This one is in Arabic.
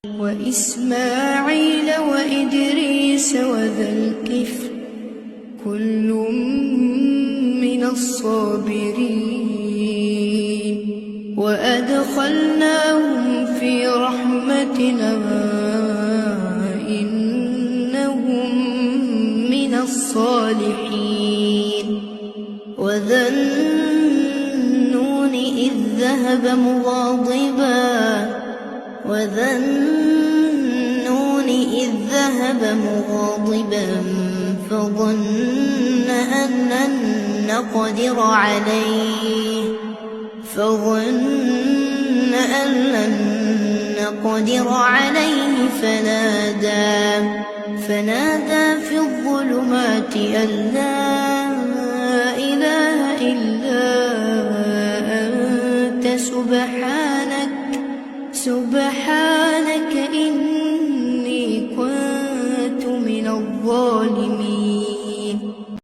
وإسماعيل وإدريس وذا الكفل كل من الصابرين وأدخلناهم في رحمتنا إنهم من الصالحين وذا النون إذ ذهب مغاضبا فظن أن لن نقدر عليه فنادى في الظلمات أن لا إله إلا أنت سبحانك إني كنت من الظالمين.